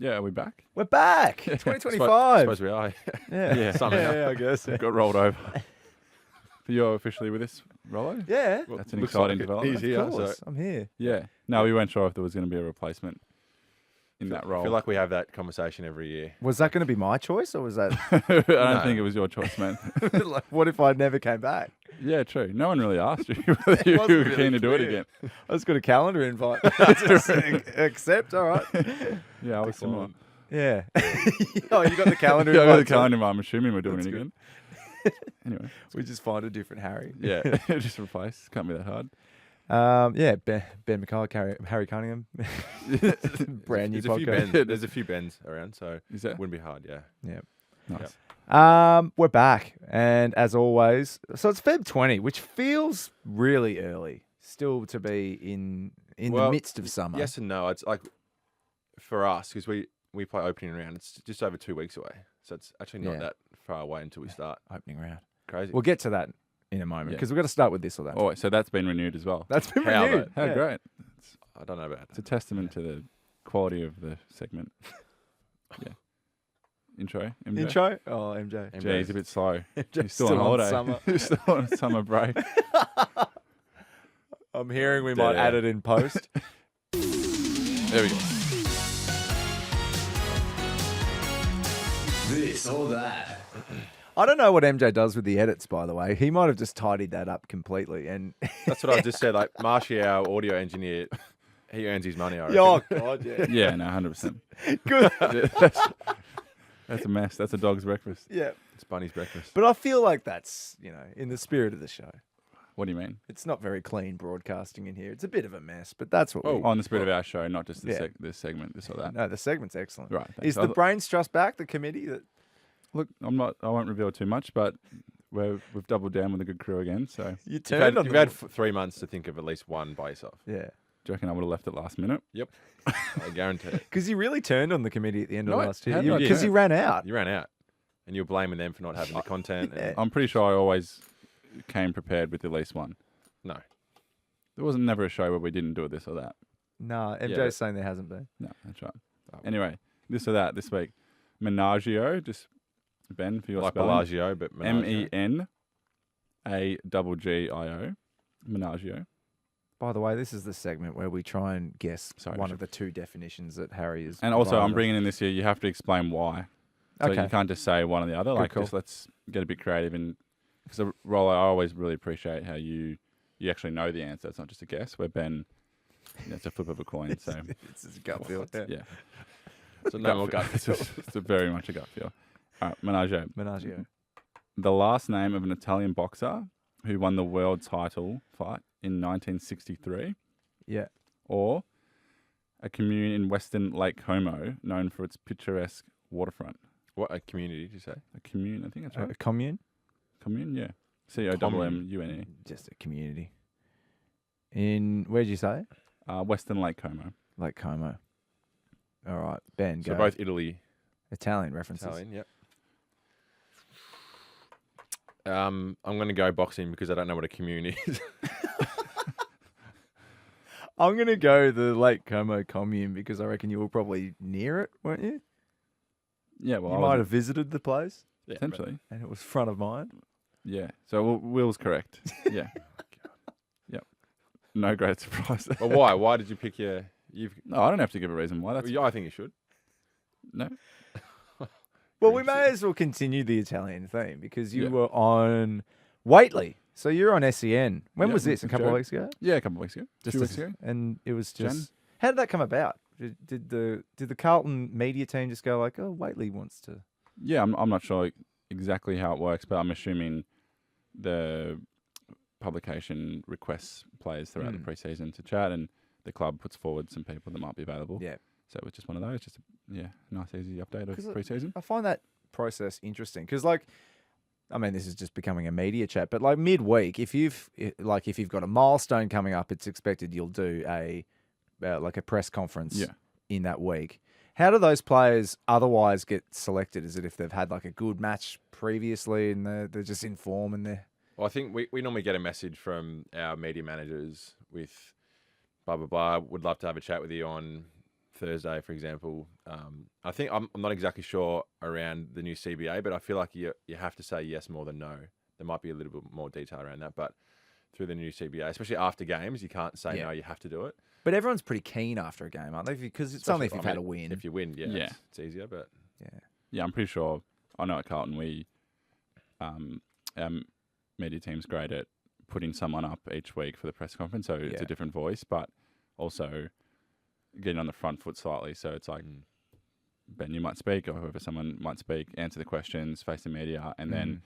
Yeah, are we back? We're back. 2025. Suppose we are. Yeah. Somehow. I guess. Got rolled over. But you're officially with us, Rollo? Yeah. That's an Looks exciting like development. he's here. Of course. So I'm here. Yeah. No, we weren't sure if there was going to be a replacement in that I role. feel like we have that conversation every year. Was that going to be my choice or was that I don't think it was your choice, man. like, what if I never came back? Yeah, true. No one really asked you whether you were wasn't keen really to do it clear. again. I just got a calendar invite. Just accept. All right. Yeah, I was similar. Yeah. Oh, you got the calendar Yeah, I invite. got the too? calendar. I'm assuming we're doing That's it good. again. Anyway, We just find a different Harry. yeah, just replace. Can't be that hard. Yeah, Ben McCullough, Harry Cunningham. Brand new There's a few podcast. Bens. There's a few Bens around, so Is that it wouldn't be hard. Yeah. Yeah. nice? We're back, and as always, so it's Feb 20, which feels really early, still to be in the Well, midst of summer. Yes and no. It's like for us because we play opening round. It's just over 2 weeks away, so it's actually not Yeah. that far away until we start. Opening round. Crazy. We'll get to that in a moment Yeah. because we've got to start with this or that. Oh, so that's been renewed as well. That's been How renewed. How Yeah. great! I don't know about It's a that. testament to the quality of the segment. Yeah. Intro. MJ. Intro? Oh, MJ. Gee, he's a bit slow. MJ's He's still on holiday. summer. He's still on summer break. I'm hearing we might Yeah. add it in post. There we go. This or that. I don't know what MJ does with the edits, by the way. He might have just tidied that up completely. And That's what I just said. Like Marshy, our audio engineer, he earns his money. I reckon. oh god, yeah, Yeah, no, 100%. good. Yeah, that's a mess. That's a dog's breakfast. Yeah, It's Bunny's breakfast. but I feel like that's in the spirit of the show. What do you mean? It's not very clean broadcasting in here. It's a bit of a mess, but that's what. Oh, we, On the spirit of our show, not just the Yeah. this segment, this or that. no, the segment's excellent. Right. Is thanks. the Brains Trust back? The committee that Look, I won't reveal too much, but we've doubled down with a good crew again. So, you You've turned on. you've had 3 months to think of at least one by yourself. Yeah, do you reckon I would have left it last minute? Yep. I guarantee it. because you really turned on the committee at the end of No, last how year. did I Because turn? you ran out. You ran out. And you're blaming them for not having the content. Yeah. And I'm pretty sure I always came prepared with at least one. no. There wasn't never a show where we didn't do this or that. No, MJ's Yeah. saying there hasn't been. No, that's right. Oh. Anyway, this or that this week. Menagio, just Ben for your Like spelling. Bellagio, but Menagio. MENAGIO. Menagio. By the way, this is the segment where we try and guess Sorry, one Bishop. of the two definitions that Harry is. And also, provided I'm us. bringing in this year, you have to explain why. So Okay. you can't just say one or the other. Like, call. just let's get a bit creative. And because the role, I always really appreciate how you actually know the answer. It's not just a guess. Where Ben, it's a flip of a coin. So It's his gut feel. yeah, So no more gut. it's very much a gut feel. All right, Menagio. Menagio. The last name of an Italian boxer who won the world title fight in 1963, Yeah. or a commune in Western Lake Como known for its picturesque waterfront. What a community, did you say? A commune, I think that's right. A commune? Commune, yeah. COMMUNE. Just a community. In, where'd you say? Western Lake Como. Lake Como. All right, Ben, go. So both Italy, Italian references. Italian, yep. I'm going to go boxing because I don't know what a commune is. I'm going to go the Lake Como commune because I reckon you were probably near it, weren't you? Yeah, well, You I might was- have visited the place potentially. and it was front of mind. Yeah. So Will's correct. Yeah. Yep. No great surprise there. But why? Why did you pick your... No, I don't have to give a reason why. That's I think you should. no. Well, we may as well continue the Italian theme because you Yeah. were on Whateley. So you're on SEN. When Yeah, was this? A with couple of Joe. weeks ago? Yeah, a couple of weeks ago. Just Few weeks ago. And it was Jan? just... How did that come about? Did the Carlton media team just go like, oh, Whateley wants to... Yeah, I'm not sure exactly how it works, but I'm assuming the publication requests players throughout the preseason to chat, and the club puts forward some people that might be available. Yeah. So it was just one of those, just a nice easy update of 'Cause preseason. I find that process interesting because, like, I mean, this is just becoming a media chat, but like midweek, if you've got a milestone coming up, it's expected you'll do a press conference in that week. How do those players otherwise get selected? Is it if they've had like a good match previously and they're just in form and they're... Well, I think we normally get a message from our media managers with blah, blah, blah. Would love to have a chat with you on Thursday, for example, I think I'm not exactly sure around the new CBA, but I feel like you have to say yes more than no. There might be a little bit more detail around that, but through the new CBA, especially after games, you can't say no. You have to do it. But everyone's pretty keen after a game, aren't they? Because it's only if you've had a win. If you win, Yeah. it's easier. But Yeah, I'm pretty sure. I know at Carlton we, our media team's great at putting someone up each week for the press conference, so it's a different voice, but also getting on the front foot slightly. So it's like Ben, you might speak, or whoever someone might speak, answer the questions, face the media, and then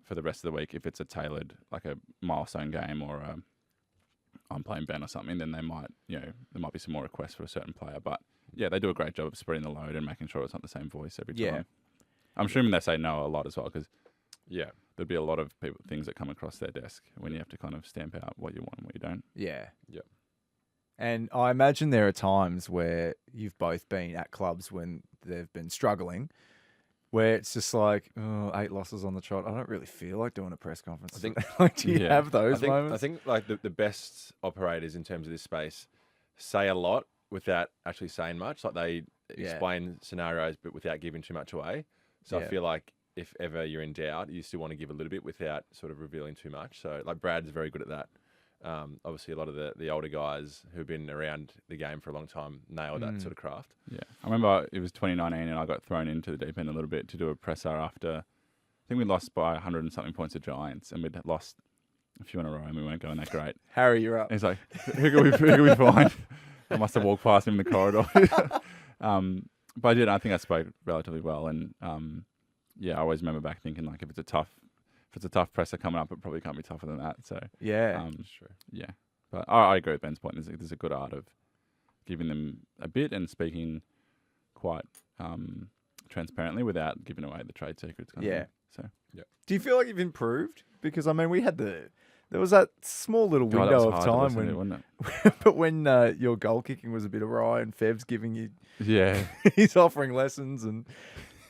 for the rest of the week, if it's a tailored, like a milestone game or I'm playing Ben or something, then they might, there might be some more requests for a certain player. But yeah, they do a great job of spreading the load and making sure it's not the same voice every time. Yeah. I'm assuming they say no a lot as well, because there'll be a lot of things that come across their desk when you have to kind of stamp out what you want and what you don't. Yeah. Yep. And I imagine there are times where you've both been at clubs when they've been struggling, where it's just like, 8 losses on the trot. I don't really feel like doing a press conference. I think, do you have those moments? I think like the best operators in terms of this space say a lot without actually saying much. Like they explain scenarios, but without giving too much away. So I feel like if ever you're in doubt, you still want to give a little bit without sort of revealing too much. So like Brad's very good at that. Obviously, a lot of the older guys who've been around the game for a long time nail that sort of craft. Yeah. I remember it was 2019 and I got thrown into the deep end a little bit to do a presser after, I think we lost by 100 and something points to Giants, and we'd lost a few in a row and we weren't going that great. Harry, you're up. He's like, who can we find? I must have walked past him in the corridor. But I think I spoke relatively well. And I always remember back thinking, like, if it's a tough presser coming up, it probably can't be tougher than that. So That's true. Yeah. But I agree with Ben's point. There's a good art of giving them a bit and speaking quite transparently without giving away the trade secrets. Kind of thing. So Do you feel like you've improved? Because I mean, there was that small little window of time when, wasn't it? but when your goal kicking was a bit awry and Fev's giving you, he's offering lessons,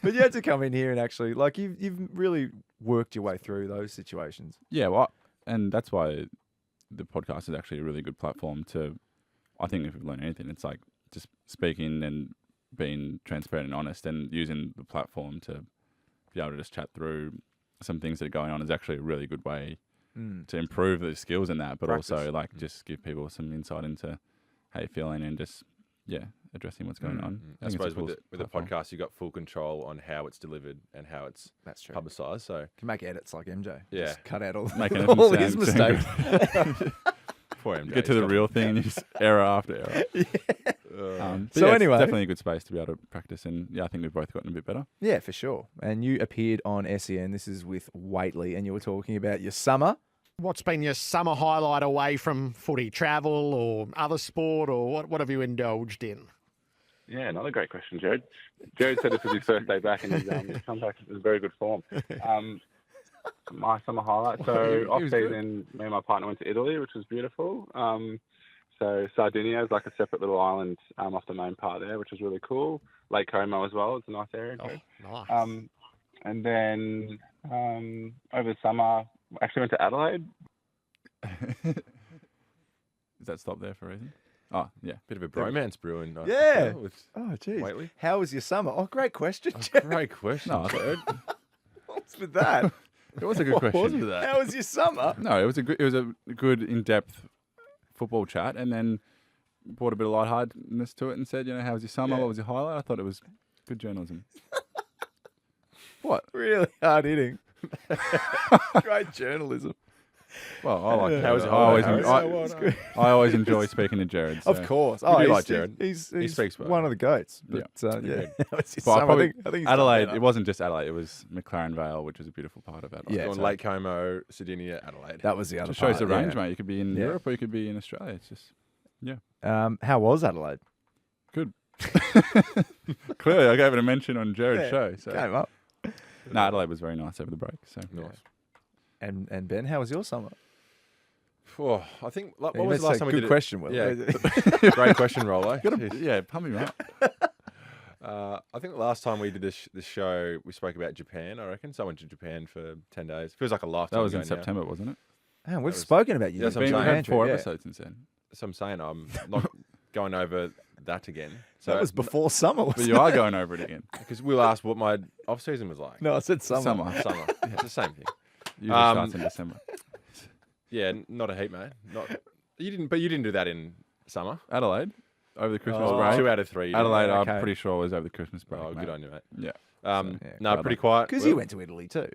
but you had to come in here and actually, like, you've really worked your way through those situations. Yeah, well, and that's why the podcast is actually a really good platform to, I think if we've learned anything, it's like just speaking and being transparent and honest and using the platform to be able to just chat through some things that are going on is actually a really good way to improve the skills in that, but also like just give people some insight into how you're feeling and just, addressing what's going on. I suppose with the podcast, you've got full control on how it's delivered and how it's publicised. So you can make edits like MJ. Yeah. Just cut out all his mistakes. Poor MJ. Get to the real thing and just error after error. So anyway, it's definitely a good space to be able to practice, and I think we've both gotten a bit better. Yeah, for sure. And you appeared on SEN. This is with Whateley, and you were talking about your summer. What's been your summer highlight away from footy? Travel or other sport, or what have you indulged in? Yeah, another great question, Jared. Jared said this was his first day back, and his comeback is very good form. My summer highlight. So off season, me and my partner went to Italy, which was beautiful. So Sardinia is like a separate little island off the main part there, which was really cool. Lake Como as well. It's a nice area. Nice. And then over the summer, actually went to Adelaide. Does that stop there for a reason? Oh, yeah. Bit of a bromance brewing. Oh, geez. Whateley. How was your summer? Oh, great question. Great question. No, What's with that? it was a good question. How was your summer? No, it was a good in-depth football chat, and then brought a bit of lightheartedness to it and said, how was your summer? What was your highlight? I thought it was good journalism. What? Really hard hitting. Great journalism. Well, I like Yeah. Jared. I always enjoy speaking to Jared. So. Of course. You do like Jared. He's He speaks well. one of the goats. But, Yeah. How was your But summer? I think he's done Adelaide, better. it wasn't just Adelaide, it was McLaren Vale, which was a beautiful part of Adelaide. Yeah, On Lake Como, Sardinia, Adelaide. That was the other It shows the part, range, mate. You could be in Yeah. Europe or you could be in Australia. It's just, How was Adelaide? good. Clearly, I gave it a mention on Jared's show. So. Came up. No, Adelaide was very nice over the break. So Nice. And Ben, how was your summer? Oh, I think, what You was the meant last to time say we good did question, Will. Yeah. Great question, Rollo. yeah, pump him up. I think the last time we did this show, we spoke about Japan, I reckon. So I went to Japan for 10 days. Feels like a lifetime That was ago in now. September, wasn't it? Man, we've spoken about you. That's We've what I'm had saying. 4 Yeah. episodes since then. So I'm saying I'm not going over that again. So That was before summer. But you are going over it again. because Will asked what my off season was like. No, I said summer. Summer. It's the same thing. Usually starts in December. Yeah, not a heap, mate. You didn't do that in summer. Adelaide, over the Christmas Oh. break. 2 out of 3. you did. Adelaide, Okay. I'm pretty sure was over the Christmas break. Oh, mate. good on you, mate. Yeah. yeah, No, well pretty done. quiet. Because Will. you went to Italy too.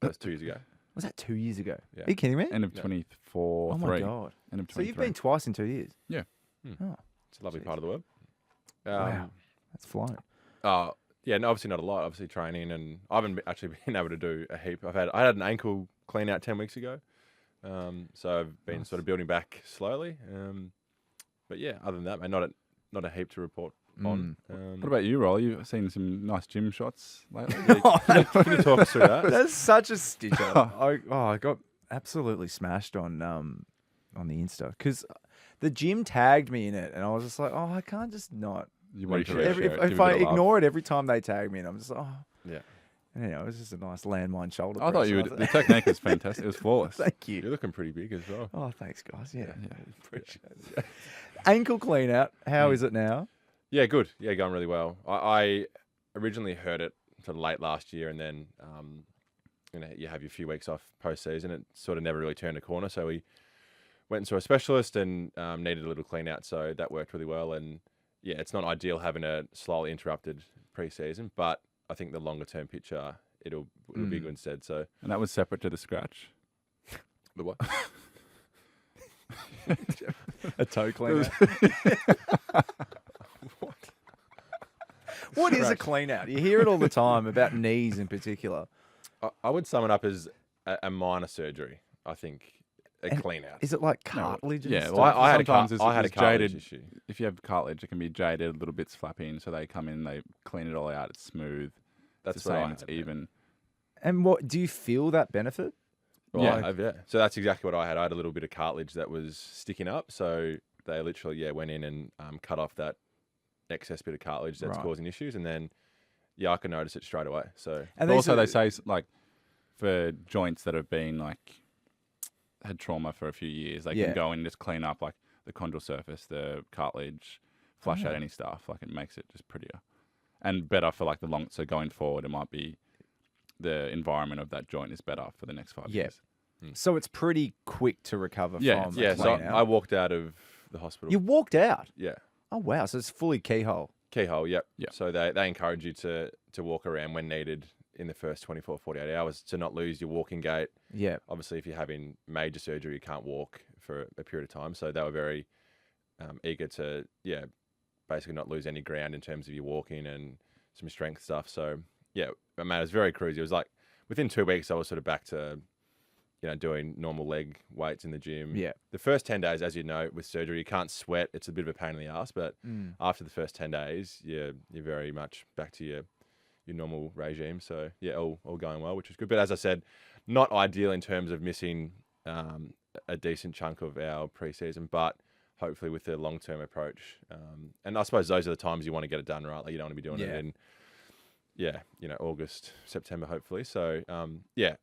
That was 2 years ago. Was that 2 years ago? Yeah. Are you kidding me? End of Yeah. 24, Oh my 3. god! End of So 23. you've been twice in 2 years. Yeah. Oh, It's a lovely Jeez. part of the world. wow, that's flying. Yeah, no, obviously not a lot. Obviously training, and I haven't actually been able to do a heap. I had an ankle clean out 10 weeks ago, so I've been sort of building back slowly. But yeah, other than that, mate, not a heap to report on. What about you, Rolly? You've seen some nice gym shots lately. Can you talk us through that? That's such a stitch up. I got absolutely smashed on the Insta because the gym tagged me in it, and I was just like, oh, I can't just not. You want to Reshare. Every, reshare it, if give a I bit of love. ignore it every time they tag me, and I'm just like, oh, Yeah, and, it was just a nice landmine shoulder. I thought press, you and would. I The was like, technique was fantastic. It was flawless. Thank you're you. looking pretty big as well. Oh, thanks, guys. Yeah, Yeah. appreciate it. Ankle clean out. How is it now? Yeah, good. Yeah, going really well. I originally heard it sort of late last year, and then you have your few weeks off post-season. It sort of never really turned a corner. So we went and saw a specialist and needed a little clean out. So that worked really well. And yeah, it's not ideal having a slightly interrupted pre-season, but I think the longer-term picture, it'll be good instead. So And that was separate to the scratch. the what? A toe clean out. What is a clean out? You hear it all the time about knees in particular. I would sum it up as a minor surgery. I think a And clean out. Is it like cartilage? Yeah, and well, stuff? I had a sometimes cartilage jaded. issue. If you have cartilage, it can be jaded, little bits flapping. So they come in, they clean it all out. It's smooth. That's It's the what I same. It's had, yeah. even. And what do you feel that benefit? Yeah. Yeah. So that's exactly what I had. I had a little bit of cartilage that was sticking up. So they literally, went in and cut off that excess bit of cartilage that's Right. causing issues. And then, I can notice it straight away. So And But these also, are- they say like for joints that have been had trauma for a few years, they Yeah. can go in and just clean up like the chondral surface, the cartilage, flush out any stuff. Like it makes it just prettier and better for like the long. So going forward, it might be the environment of that joint is better for the next 5 Yeah. years. So it's pretty quick to recover Yeah, from. yeah, a so clean I out. walked out of the hospital. You walked out. Yeah. Oh wow! So it's fully keyhole. Keyhole, yep. Yeah. So they encourage you to walk around when needed in the first 24, 48 hours to not lose your walking gait. Yeah. Obviously, if you're having major surgery, you can't walk for a period of time. So they were very eager to, basically not lose any ground in terms of your walking and some strength stuff. So, yeah, man, it was very cruisy. It was like within 2 weeks, I was sort of back to, doing normal leg weights in the gym. Yeah. The first 10 days, as you know, with surgery, you can't sweat. It's a bit of a pain in the ass. But after the first 10 days, you're very much back to your normal regime. So, yeah, all going well, which is good. But as I said, not ideal in terms of missing a decent chunk of our preseason, but hopefully with the long-term approach. And I suppose those are the times you want to get it done, right? Like you don't want to be doing it in, August, September, hopefully. So,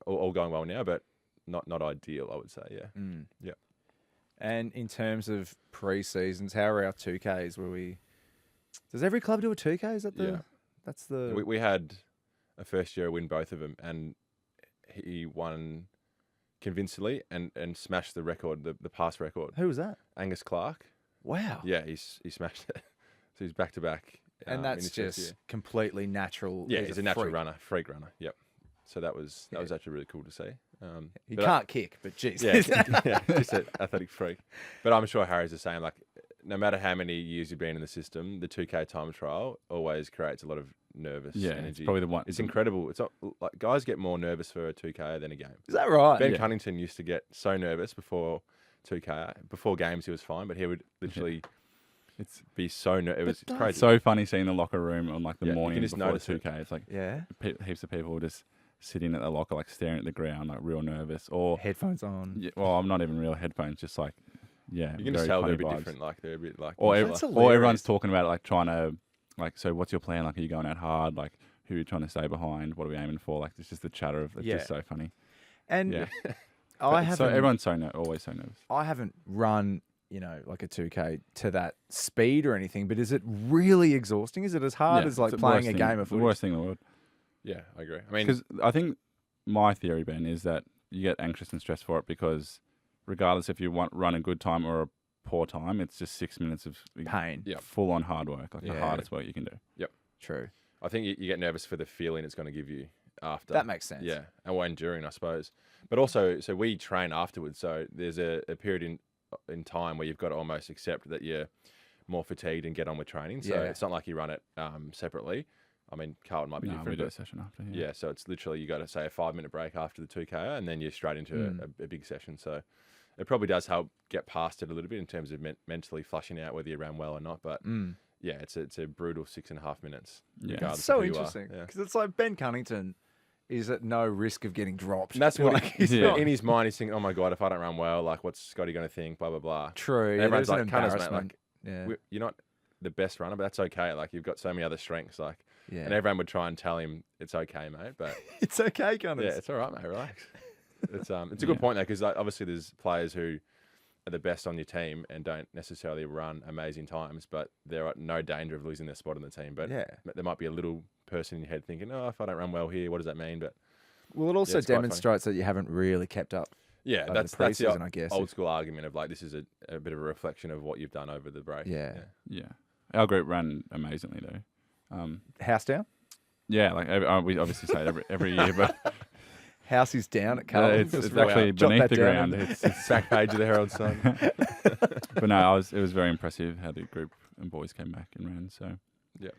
all going well now, but not ideal, I would say, yeah. Yeah. And in terms of pre-seasons, how are our 2Ks? Does every club do a 2K? Is that Yeah. that's the... We had a first year win both of them, and he won convincingly and smashed the record, the pass record. Who was that? Angus Clark. Wow. Yeah, he smashed it. So he's back to back. And in that's his first just year. completely natural. Yeah, he's a natural freak. runner, freak runner. Yep. So that was Yeah. actually really cool to see. He but can't kick, but geez. Yeah, just an athletic freak. But I'm sure Harry's the same. Like, no matter how many years you've been in the system, the 2K time trial always creates a lot of nervous energy. It's probably the one. It's incredible. It's not, like guys get more nervous for a 2K than a game. Is that right? Ben Cunnington used to get so nervous before 2K. Before games, he was fine, but he would literally be so nervous. It was crazy. It's so funny seeing the locker room on like the Yeah, you morning can just before the notice it. 2K. It's like Yeah. heaps of people just sitting at the locker, like staring at the ground, like real nervous. Or Headphones on. yeah, well, I'm not even real headphones, just like you can very just tell they're funny a bit vibes. different. Like they're a bit like. Or, That's or hilarious. everyone's talking about it, like trying to, like, so what's your plan? Like, are you going out hard? Like, who are you trying to stay behind? What are we aiming for? Like, it's just the chatter of it's just so funny. And Yeah. I haven't. So everyone's always so nervous. I haven't run you know, like a 2K to that speed or anything, but is it really exhausting? Is it as hard as like it's the playing worst a thing- game of the footy? worst thing in the world. Yeah, I agree. I mean, Because I think my theory, Ben, is that you get anxious and stressed for it because regardless if you run a good time or a poor time, it's just 6 minutes of Pain. Yeah. full-on hard work, like the Yeah. hardest work you can do. True. I think you get nervous for the feeling it's going to give you after. That makes sense. Yeah, and when during, I suppose. But also, so we train afterwards. So there's a period in time where you've got to almost accept that you're more fatigued and get on with training. So Yeah. it's not like you run it separately. I mean, Carlton might be No, we different. do a But session after. yeah, so it's literally you got to say a 5-minute break after the 2K, and then you're straight into a big session. So it probably does help get past it a little bit in terms of mentally flushing out whether you ran well or not. But yeah, it's a brutal 6.5 minutes. Yeah. regardless It's so of who you are. interesting Yeah. because it's like Ben Cunnington is at no risk of getting dropped. And that's what like, he's Yeah. not. in his mind. He's thinking, "Oh my god, if I don't run well, like, what's Scotty going to think?" Blah blah blah. True. And Yeah, everyone's there's like, an "Cunners, mate, embarrassment. like, Yeah. you're not the best runner, but that's okay. Like, you've got so many other strengths. Like, Yeah. and everyone would try and tell him it's okay, mate. But It's okay, Cunners. yeah, it's all right, mate. Relax. It's a good point though, because like, obviously there's players who are the best on your team and don't necessarily run amazing times, but they're at no danger of losing their spot in the team. But Yeah. there might be a little person in your head thinking, "Oh, if I don't run well here, what does that mean?" But Well, it also it's quite funny. demonstrates that you haven't really kept up. yeah, Over that's the the preseason, I guess, old if- school argument of like this is a bit of a reflection of what you've done over the break. Yeah. Yeah. Our group ran amazingly though. House down? Yeah, like we obviously say it every year, but House is down at Carlton. it's Just actually jot beneath that the down. ground. It's Back page of the Herald Sun. but no, it was very impressive how the group and boys came back and ran. So Yeah.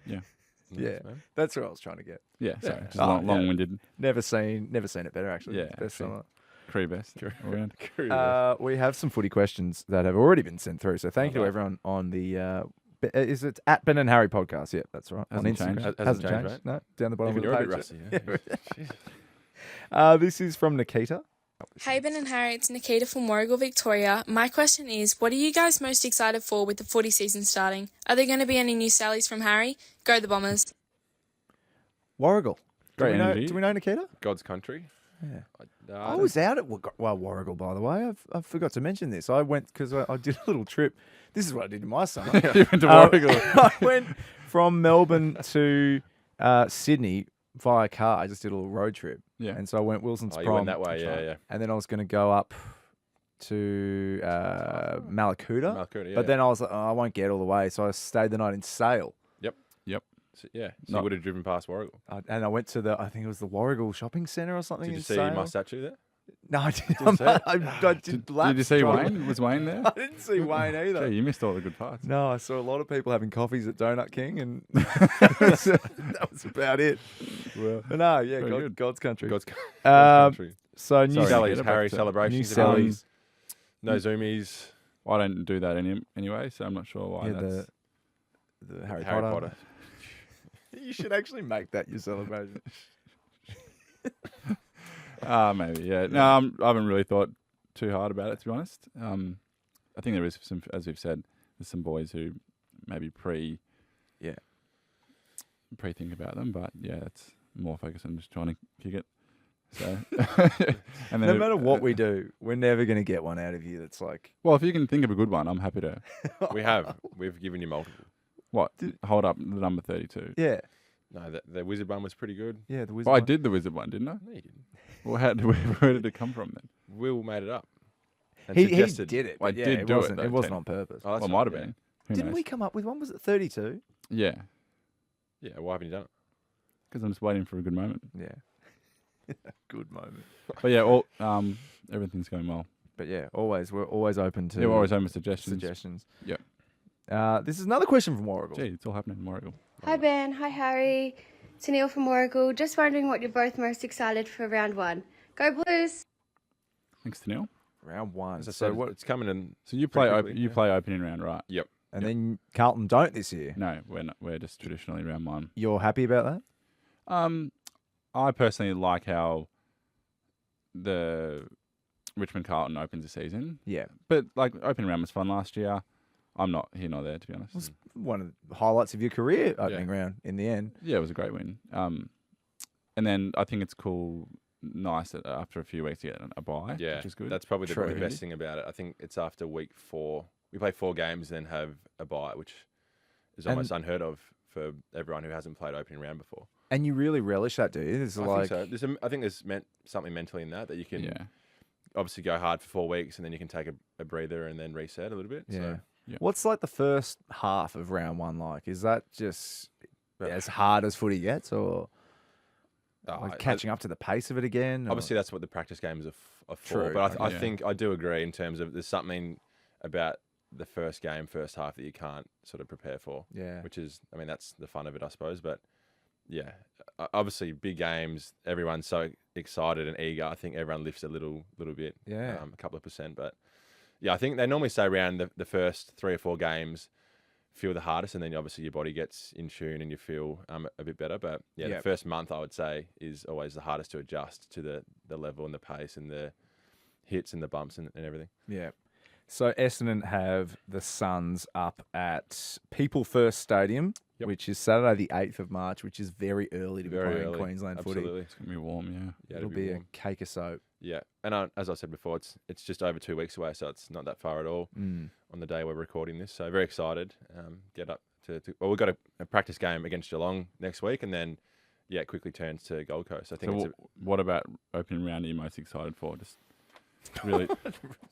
Nice, man. That's what I was trying to get. yeah, sorry, Yeah. just Oh, long-winded, Never seen it better, actually. Yeah, Best actually. summer. crew best all around. We have some footy questions that have already been sent through. So thank you to Okay. everyone on the. Is it at Ben and Harry podcast? Yeah, that's right. Hasn't on Instagram. changed. Hasn't changed, right? No, down the bottom Even of you're the a page. bit rusty. Yeah. This is from Nakita. Hey Ben and Harry, it's Nakita from Warragul, Victoria. My question is, what are you guys most excited for with the footy season starting? Are there going to be any new sallies from Harry? Go the Bombers. Warragul. Great energy. Do we know Nakita? God's country. Yeah. I was out at Warragul, by the way. I forgot to mention this. I went because I did a little trip. This is what I did in my summer. You went to Warragul. I went from Melbourne to Sydney via car. I just did a little road trip. Yeah. And so I went Wilson's Oh, you Prom. went that way, yeah. And then I was going to go up to Malakuta. Malakuta, yeah. But then I was like, oh, I won't get all the way. So I stayed the night in Sale. So, yeah, so Not- you would have driven past Warragul. And I went to I think it was the Warragul Shopping Centre or something Did you in see Sale. my statue there? No, I didn't. Didn't see it? I did laps Did you see trying to- Wayne? Was Wayne there? I didn't see Wayne either. Gee, you missed all the good parts. No, I saw a lot of people having coffees at Donut King, and that was about it. Well, But no, yeah, Very good. God's country. God's Um, country. So New Sorry, Sally's, Nakita, Harry but, celebrations. New at Sally's. Sally's. No zoomies. I don't do that anyway, so I'm not sure why. Yeah, that's the Harry Harry Potter. Potter. You should actually make that your celebration. maybe, yeah. No, I haven't really thought too hard about it, to be honest. I think there is some, as we've said, there's some boys who maybe pre-think about them, but yeah, it's more focused on just trying to kick it. So, and No matter what we do, we're never going to get one out of you that's like, well, if you can think of a good one, I'm happy to. We've given you multiple. What? Hold up the number 32. yeah, No, the Wizard one was pretty good. yeah, the wizard. Well, I one. did the wizard one, didn't I? No, you didn't. Well, where did it come from then? Will made it up. And He suggested- did it. Well, I but yeah, did it do it, wasn't, though, It wasn't Tim. on purpose. Oh, that's Well, it right, might have yeah. been. Who Didn't knows? we come up with one? Was it 32? Yeah, Yeah, why haven't you done it? because I'm just waiting for a good moment. Yeah. Good moment. But yeah, everything's going well. But yeah, we're always open to Yeah, we're always open to suggestions. suggestions. Yep. This is another question from Warragul. Gee, it's all happening in Warragul. Hi Ben, hi Harry. Tenielle from Warragul. Just wondering what you're both most excited for round one. Go Blues! Thanks, Tenielle. Round one. As I So said, what? it's coming in. So you play Pretty quickly, you yeah. play opening round, right? Yep. And then Carlton don't this year. No, we're not. We're just traditionally round one. You're happy about that? I personally like how the Richmond Carlton opens the season, Yeah. but like opening round was fun last year. I'm not here nor there, to be honest. It was one of the highlights of your career opening round in the end. Yeah, it was a great win. And then I think it's cool, nice that after a few weeks you get a bye, Yeah, which is good. that's probably True. the best thing about it. I think it's after week 4 we play 4 games and then have a bye, which is almost unheard of for everyone who hasn't played opening round before. And you really relish that, do you? It's I think so. I think there's something mentally in that you can obviously go hard for 4 weeks and then you can take a breather and then reset a little bit. Yeah. So, What's like the first half of round 1 like? Is that just as hard as footy gets, or like catching up to the pace of it again? Obviously, that's what the practice games are for. True. But I think I do agree in terms of there's something about the first half that you can't sort of prepare for. Yeah. Which is, I mean, that's the fun of it, I suppose. But yeah, obviously big games, everyone's so excited and eager. I think everyone lifts a little bit, Yeah. a couple of percent. But yeah, I think they normally say around the first 3 or 4 games feel the hardest, and then obviously your body gets in tune and you feel a bit better. But yeah, the first month I would say is always the hardest to adjust to the level and the pace and the hits and the bumps and everything. Yeah. So Essendon have the Suns up at People First Stadium, which is Saturday the 8th of March, which is very early to be playing Queensland Absolutely. footy. It's going to be warm, yeah. It'll be a cake of soap. Yeah, and as I said before, it's just over 2 weeks away, so it's not that far at all on the day we're recording this. So very excited. Get up to well, we've got a practice game against Geelong next week, and then it quickly turns to Gold Coast. I think. So what about opening round are you most excited for? Just really,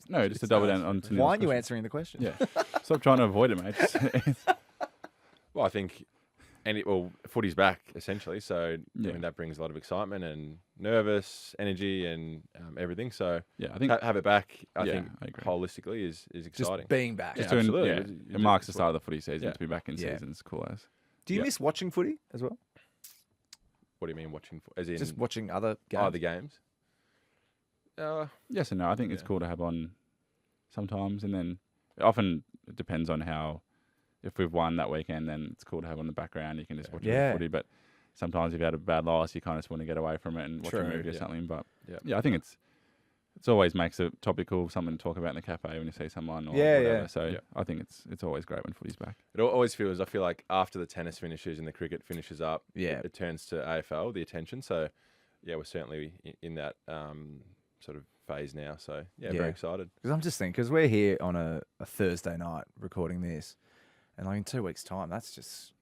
no, just to double down on. Tenielle's Why aren't you question. answering the question? Yeah, stop trying to avoid it, mate. Well, I think. Footy's back essentially, so I mean that brings a lot of excitement and nervous energy and everything. So I think have it back. I think I agree. holistically is exciting. Just being back. Just absolutely. It marks the start of the footy season to be back in Yeah. season. It's cool as. Do you miss watching footy as well? What do you mean watching? As in Just watching other games? other games? Yes and no. I think it's cool to have on sometimes, and then often it depends on how. If we've won that weekend, then it's cool to have on the background. You can just watch the footy. But sometimes if you had a bad loss, you kind of just want to get away from it and watch a movie or something. But I think it's always makes it topical, something to talk about in the cafe when you see someone or whatever. So I think it's always great when footy's back. It always feels. I feel like after the tennis finishes and the cricket finishes up, Yeah. it turns to AFL, the attention. So we're certainly in that sort of phase now. So very excited. Because I'm just thinking, because we're here on a Thursday night recording this. And like in 2 weeks' time, that's just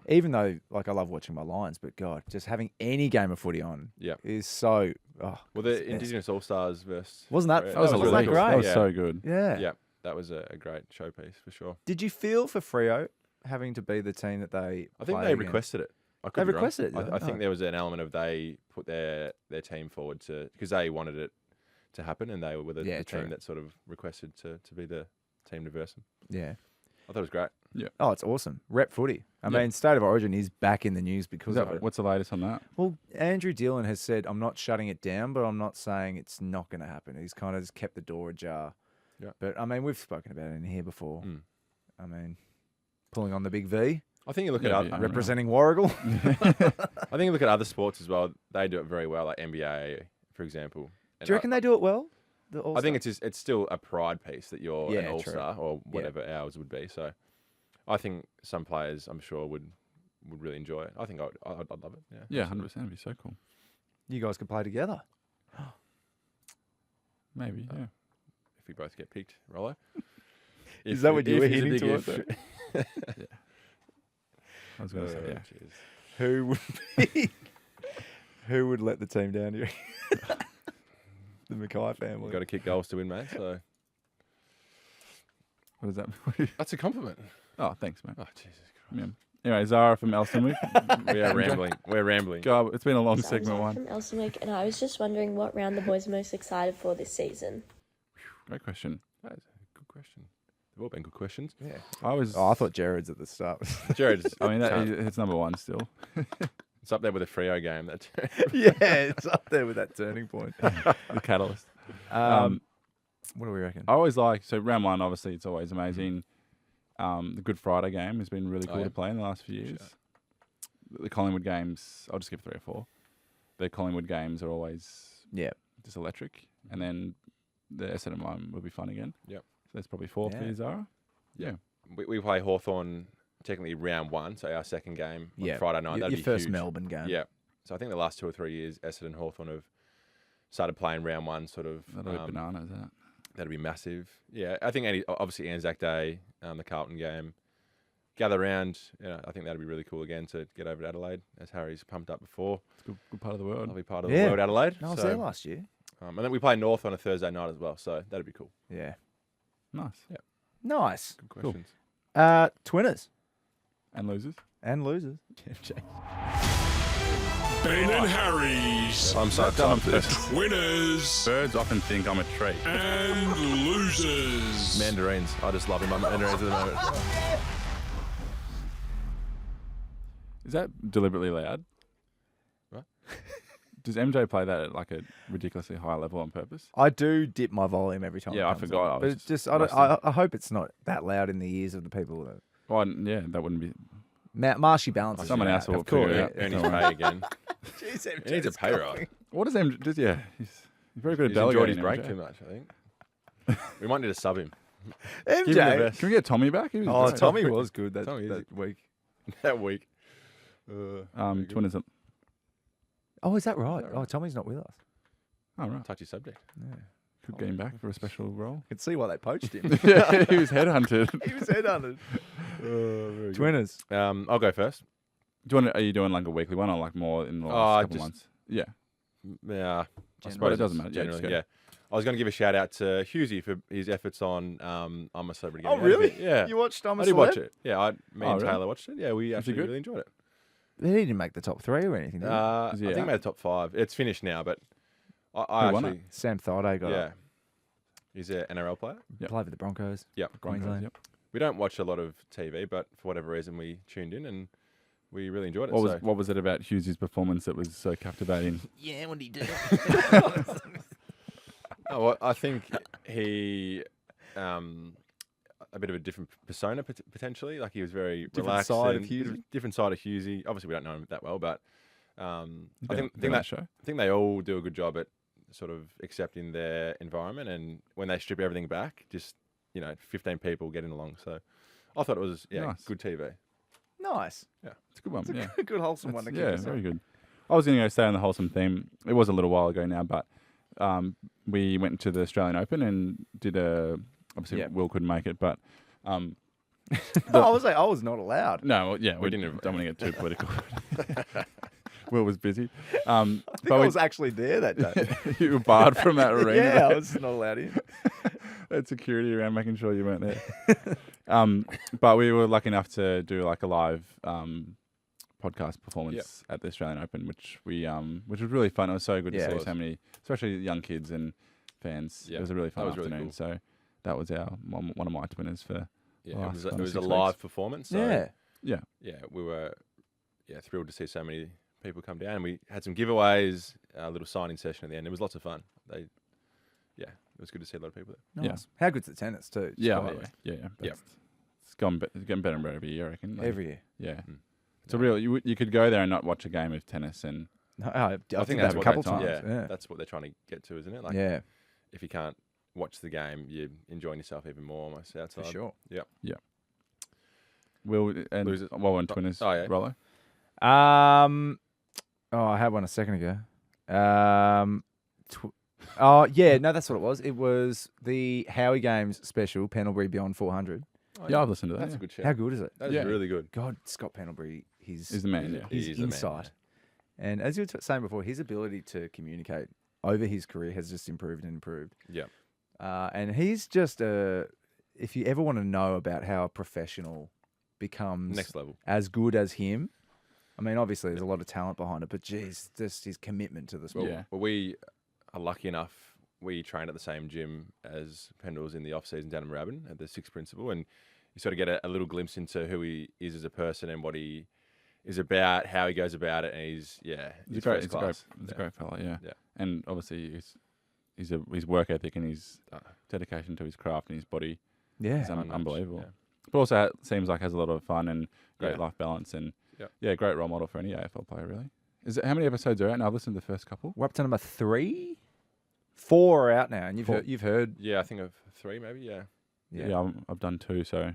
even though like I love watching my Lions, but God, just having any game of footy on is so. Oh, Well, the Indigenous All Stars versus wasn't that Freo, wasn't really that cool. great? That was so good. Yeah. Yeah, that was a great showpiece for sure. Did you feel for Freo having to be the team that they? I think play they against? requested it. I could They be wrong. requested it, did I they? think there was an element of they put their team forward because they wanted it to happen, and they were the true. team that sort of requested to be the team to verse them. Yeah. I thought it was great. Oh, it's awesome. Rep footy. I mean, State of Origin is back in the news because of it. What's the latest on that? Well, Andrew Dillon has said, I'm not shutting it down, but I'm not saying it's not going to happen. He's kind of just kept the door ajar. Yeah. But, I mean, we've spoken about it in here before. I mean, pulling on the big V, I think you look at representing Warrigal. I think you look at other sports as well. They do it very well, like NBA, for example. And Do you reckon they do it well? I think it's still a pride piece that you're an true. all-star or whatever ours would be. So I think some players, I'm sure, would really enjoy it. I think I'd love it. Yeah, 100%. It'd be so cool. You guys could play together. Maybe, yeah. If we both get picked, Rollo. Is that what you were hinting towards? I was going to say, yeah. Cheers. Who would be? Who would let the team down here? The Mackay family. We've got to kick goals to win, mate. So What does that mean? that's a compliment. Oh, thanks, mate. Oh, Jesus Christ. Yeah. Anyway, Zara from Elstonwick. We are rambling. We're rambling. God, it's been a long So I'm segment Zara one. from Elstonwick, and I was just wondering what round the boys are most excited for this season. Great question. That's a good question. They've all been good questions. Yeah. I thought Jared's at the start. Jared's. I mean, it's number one still. It's up there with the Freo game. Yeah, it's up there with that turning point. The catalyst. What do we reckon? I always so round one, obviously, it's always amazing. The Good Friday game has been really cool to play in the last few years. The Collingwood games, I'll just give 3 or 4. The Collingwood games are always just electric. And then the Essendon one will be fun again. Yep. So that's probably 4 for you, Zara. Yeah. We play Hawthorn technically round 1, so our second game on Friday night. That'd your be first huge. Melbourne game. Yeah. So I think the last 2 or 3 years, Essendon and Hawthorn have started playing round 1 sort of. That'll be bananas, isn't it? That'd be massive. Yeah, I think obviously Anzac Day, the Carlton game, gather round. I think that'd be really cool again to get over to Adelaide, as Harry's pumped up before. It's a good part of the world. Lovely part of the world, Adelaide. I was there last year. And then we play North on a Thursday night as well, so that'd be cool. Yeah. Nice. Yeah. Nice. Good questions. Twinners. And losers. And losers. Ben and Harry's I'm so done with this. winners Birds often think I'm a treat. and losers. Mandarins. I just love him. Mandarins at the moment. Is that deliberately loud? What? Does MJ play that at like a ridiculously high level on purpose? I do dip my volume every time. Yeah, it I comes forgot. on. I But was it's just, just I hope it's not that loud in the ears of the people. Well, yeah, that wouldn't be. Marshy balances. Someone else will of course. figure it out. Earn his pay again. Jeez, He needs a pay rise. What does MJ? He's very good at He's enjoyed delegating. his break MJ. too much, I think. We might need to sub him. MJ. Give him the best. Can we get Tommy back? He was Oh, great. Tommy was good that Tommy is- week. That week. Twinners. Oh, is that right? Oh, Tommy's not with us. Oh, right. Touchy subject. Could get him back for a special role. I can see why they poached him. Yeah, he was headhunted. He was headhunted. Twinners. I'll go first. Are you doing like a weekly one or like more in the last couple months? Yeah. Yeah, I But suppose it doesn't matter. Yeah, Generally, just go. yeah. I was going to give a shout out to Hughesy for his efforts on I'm a Celebrity. Oh, Getting Out of really? It. Yeah. You watched I'm a I did Celeb? watch it. Yeah, me and really? Taylor watched it. Yeah, we actually good? really enjoyed it. He didn't make the top 3 or anything, did he? I Is he think out? made the top 5. It's finished now, but I Who won actually, Sam Thaiday got yeah. up. He's an NRL player. Yep. Played for the Broncos. Yeah. Queensland. Yep. We don't watch a lot of TV, but for whatever reason, we tuned in and we really enjoyed it. What was it about Hughes' performance that was so captivating? Yeah, what did he do? Well, I think he, a bit of a different persona potentially. Like he was very Different relaxed. side of and Hughesy? Different side of Hughesy. Obviously, we don't know him that well, but I think that that show. I think they all do a good job at sort of accepting their environment, and when they strip everything back, just 15 people getting along. So I thought it was Nice. good TV. Nice. It's a good one. Yeah. Good wholesome one to keep Yeah, us very on. good. I was going to stay on the wholesome theme. It was a little while ago now, but we went to the Australian Open and did obviously Yeah. Will couldn't make it, but I was not allowed. no, well, yeah, we didn't- don't want to get too political. Will was busy. I think I was actually there that day. you were barred from that arena. Yeah, I was not allowed in. Had security around making sure you weren't there. But we were lucky enough to do like a live podcast performance at the Australian Open, which was really fun. It was so good to Yeah, it see was. so many, especially young kids and fans. Yeah, It was a really fun that was really afternoon. cool. So that was one of my twinners for. Yeah, Oh, it was it's a been 6 live weeks. performance. So Yeah. yeah, we were thrilled to see so many people come down. We had some giveaways, a little signing session at the end. It was lots of fun. It was good to see a lot of people there. Nice. How good's the tennis too? Just Yeah, by the yeah, way. yeah. Yeah. It's getting better and better every year, I reckon. Like, Every year. Yeah. Mm. It's a real. You could go there and not watch a game of tennis, and No, I I think think that that's a what couple they- times. Yeah, that's what they're trying to get to, isn't it? Like, Yeah, if you can't watch the game, you're enjoying yourself even more almost outside. for sure. Will and Losers. on twinners. Oh, yeah. Rollo. I had one a second ago. Oh, yeah, no, that's what it was. It was the Howie Games special, Pendlebury Beyond 400. Oh, Yeah, I've listened to that. That's yeah. a good show. How good is it? That is Yeah. really good. God, Scott Pendlebury, he's He's the man. Yeah. He his is the man, insight. And as you were saying before, his ability to communicate over his career has just improved and improved. Yeah. And he's just if you ever want to know about how a professional becomes Next level. as good as him, I mean, obviously there's a lot of talent behind it, but geez, just his commitment to the sport. Yeah. Well, we are lucky enough. We trained at the same gym as Pendles in the off season down in Moorabbin at the Sixth Principal, and you sort of get a little glimpse into who he is as a person and what he is about, how he goes about it, and he's He's he's a great, first class. He's a great fella, yeah. Yeah. And obviously his work ethic and his dedication to his craft and his body Yeah. is Unmatched, unbelievable. yeah. But also seems like has a lot of fun and great Yeah. life balance and Yeah. great role model for any AFL player, really. How many episodes are out now? I've listened to the first couple. We're up to number 3. 4 are out now, and Four. you've heard. Yeah, I think of 3 maybe. Yeah. Yeah, I've done 2, so I'll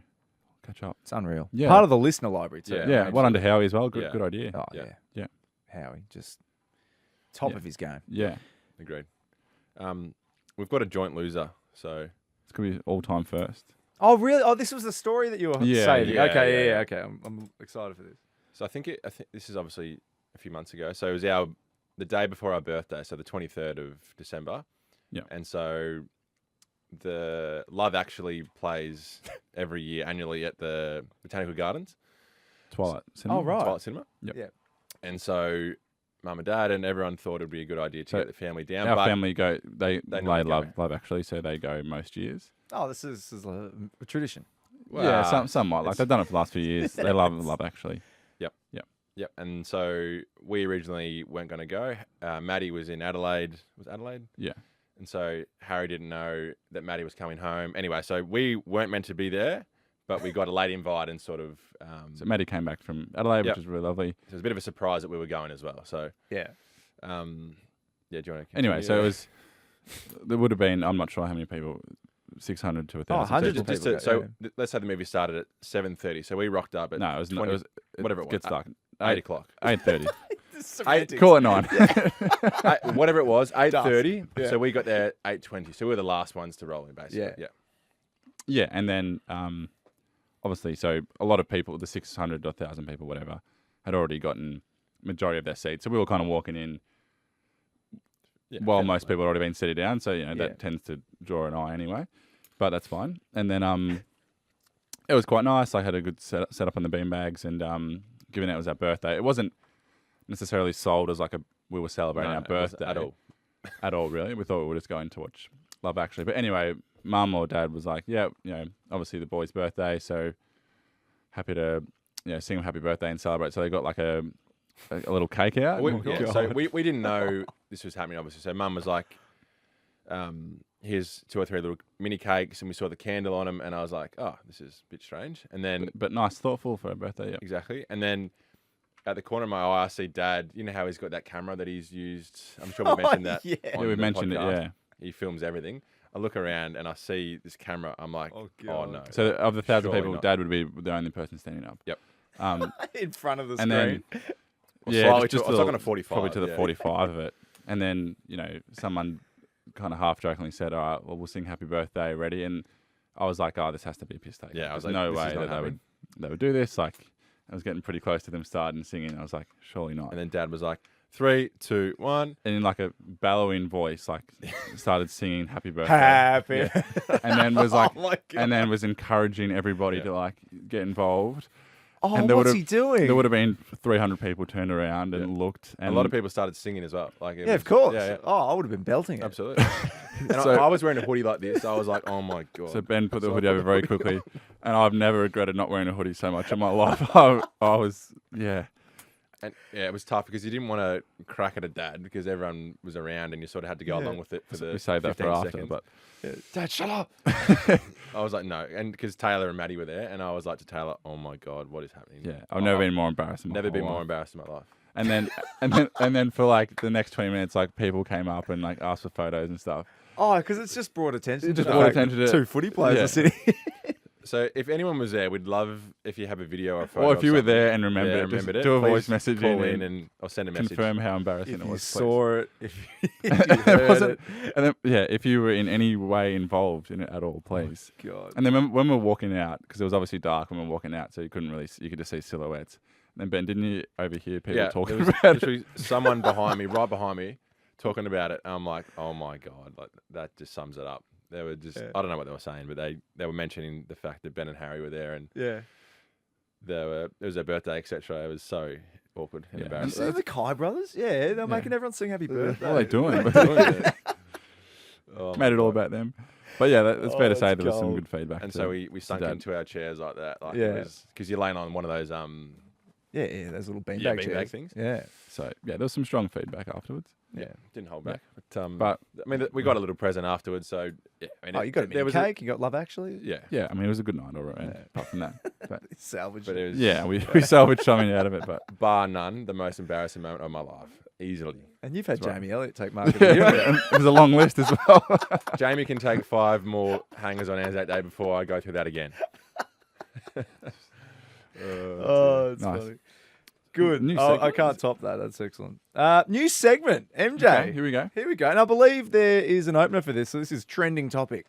catch up. It's unreal. Yeah. Part of the listener library too. Yeah. Yeah, one under Howie as well. Good, Yeah. good idea. Oh Yeah. yeah. Yeah. Howie, just top Yeah. of his game. Yeah. Agreed. We've got a joint loser. So It's going to be all-time first. Oh, really? Oh, this was the story that you were Yeah, saving. yeah, Okay, yeah. okay. I'm excited for this. So I think this is obviously a few months ago. So it was the day before our birthday, so the 23rd of December. Yeah. And so the Love Actually plays every year annually at the Botanical Gardens. Twilight Cinema. Oh, right. Twilight Cinema. Yep. Yeah. And so Mum and Dad and everyone thought it would be a good idea to So get the family down. Our but family go, they normally go. love Actually, so they go most years. Oh, this is a tradition. Yeah, some might like. They've done it for the last few years. They love Actually. Yep. And so we originally weren't going to go. Maddie was in Adelaide. Was it Adelaide? Yeah. And so Harry didn't know that Maddie was coming home. Anyway, so we weren't meant to be there, but we got a late invite and sort of... So Maddie came back from Adelaide, Yep. which was really lovely. it was a bit of a surprise that we were going as well. So, Yeah. yeah, do you want to Anyway, so it was... There would have been, I'm not sure how many people, 600 to 1,000 100 people. to- Just to, let's say the movie started at 7:30. So we rocked up at No, it was 20, whatever it was. Gets dark. 8 o'clock. 8:30. Call it 9. Whatever it was, 8:30. Yeah. So we got there at 8:20. So we were the last ones to roll in, basically. Yeah. Yeah, and then obviously, so a lot of people, the 600 or 1,000 people, whatever, had already gotten majority of their seats. So we were kind of walking in while most people had already been seated down. So, that tends to draw an eye anyway. But that's fine. And then it was quite nice. I had a good set up on the beanbags, and given it was our birthday, it wasn't necessarily sold as like we were celebrating our birthday at all. At all, really. We thought we were just going to watch Love Actually. But anyway, Mum or Dad was like, yeah, obviously the boy's birthday, so happy to sing him happy birthday and celebrate. So they got like a little cake out. So we didn't know this was happening, obviously. So Mum was like, here's 2 or 3 little mini cakes, and we saw the candle on them, and I was like, oh, this is a bit strange. And then, but nice, thoughtful for a birthday. Yeah, exactly. And then at the corner of my eye, I see Dad. You know how he's got that camera that he's used. I'm sure we mentioned that. Yeah. on we the mentioned podcast. it. Yeah. He films everything. I look around and I see this camera. I'm like, oh no. So of the 1,000 Surely people, not. Dad would be the only person standing up. Yep. In front of the And screen. then, Slightly just I was talking to 45. probably to the yeah. 45 of it. And then, someone kind of half jokingly said, all right, well, we'll sing Happy Birthday already. And I was like, oh, this has to be a piss take. Yeah, I was There's like, no this is way not that happening. they would do this. Like, I was getting pretty close to them starting singing. I was like, surely not. And then Dad was like, 3, 2, 1. And in like a bellowing voice, like started singing Happy Birthday. Happy. Yeah. And then was like, Oh my God. and then was encouraging everybody to like get involved. Oh, And there what's would've- he doing? There would have been 300 people turned around and looked. And A lot of people started singing as well. Like, it Yeah, was- of course. Yeah, yeah. Oh, I would have been belting it. Absolutely. And So- I was wearing a hoodie like this. I was like, oh my God. So Ben put the hoodie over very quickly, and I've never regretted not wearing a hoodie so much in my life. I was, yeah. And yeah, it was tough because you didn't want to crack at a Dad because everyone was around and you sort of had to go along with it for the We saved that for 15 after, seconds. but Dad, shut up. I was like, no. And because Taylor and Maddie were there, and I was like to Taylor, oh my God, what is happening? yeah, I've never been more embarrassed. In my Never whole been more life. embarrassed in my life. And then, and then for like the next 20 minutes, like people came up and like asked for photos and stuff. Oh, because it's just brought attention It to just the brought fact that attention to- 2 footy players Yeah. are sitting. So if anyone was there, we'd love if you have a video or a photo. Or if of you were something. there and remembered it, just do a voice please message call in in and I'll send a message. confirm how embarrassing If it you was. saw it, if you It heard wasn't, it. and then, yeah, if you were in any way involved in it at all, please. God. And then when we were walking out, because it was obviously dark when we were walking out, so you couldn't really, you could just see silhouettes. And then Ben, didn't you overhear people Yeah, talking there was about it? literally someone behind me, right behind me, talking about it. I'm like, oh my God, like that just sums it up. They were just, I don't know what they were saying, but they were mentioning the fact that Ben and Harry were there and Yeah. it was their birthday, etc. It was so awkward and Yeah. You embarrassing. see the Kai brothers? Yeah, they're making everyone sing happy birthday. What are they doing? Oh my Made it all God. about them. But yeah, it's fair to say it's there was some gold. good feedback. And to- so we sunk Dad. into our chairs like that. Like Yeah. it was because you're laying on one of those Yeah, those little beanbag beanbag chairs. things. Yeah. So yeah, there was some strong feedback afterwards. Yeah, didn't hold Yeah. back. But, But- I mean, we got a little present afterwards. So yeah, I mean, Oh, you got a there mini was cake. You got Love Actually. yeah, Yeah, I mean it was a good night, all right. Yeah. Apart from that, but Salvage. but it was yeah, we salvaged something out of it. But bar none the most embarrassing moment of my life, easily. And you've had That's right. Jamie Elliott take Mark of the Year. yeah, it was a long list as well. Jamie can take 5 more hangers on Anzac Day before I go through that again. Oh, it's Nice. funny. Good. New Oh, I segment. can't top that. That's excellent. New segment. MJ. Okay, here we go. Here we go. And I believe there is an opener for this. So this is trending topic.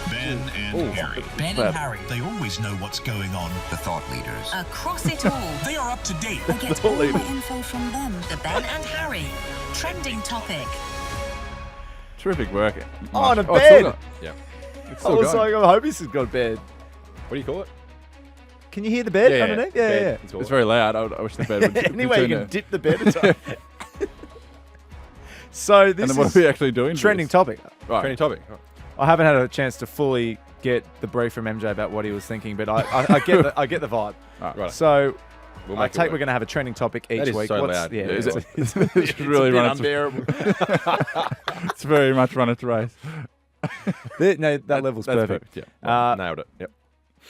Ben and Harry. Ben and Harry, they always know what's going on. The thought leaders. Across it all. They are up to date. I get all my info from them. The Ben and Harry. Trending topic. Terrific work. On a it's bed. still got- Yeah. It's I still was going. like, I hope he's got a bed. What do you call it? Can you hear the bed Yeah, underneath? bed. Yeah. It's called It's very loud. I wish the bed would Anyway, you turn can dip the bed inside. So And this then what is are we actually doing? trending topic. Right. Trending topic. Oh. I haven't had a chance to fully get the brief from MJ about what he was thinking, but I get the vibe. Right. So We'll I make it take work. we're going to have a trending topic each That is week. so loud. Yeah, Yeah, Is it's it? It's really a bit run its, unbearable. it's very much run its race. No, that level's That's perfect. Yeah. Nailed it. Yep.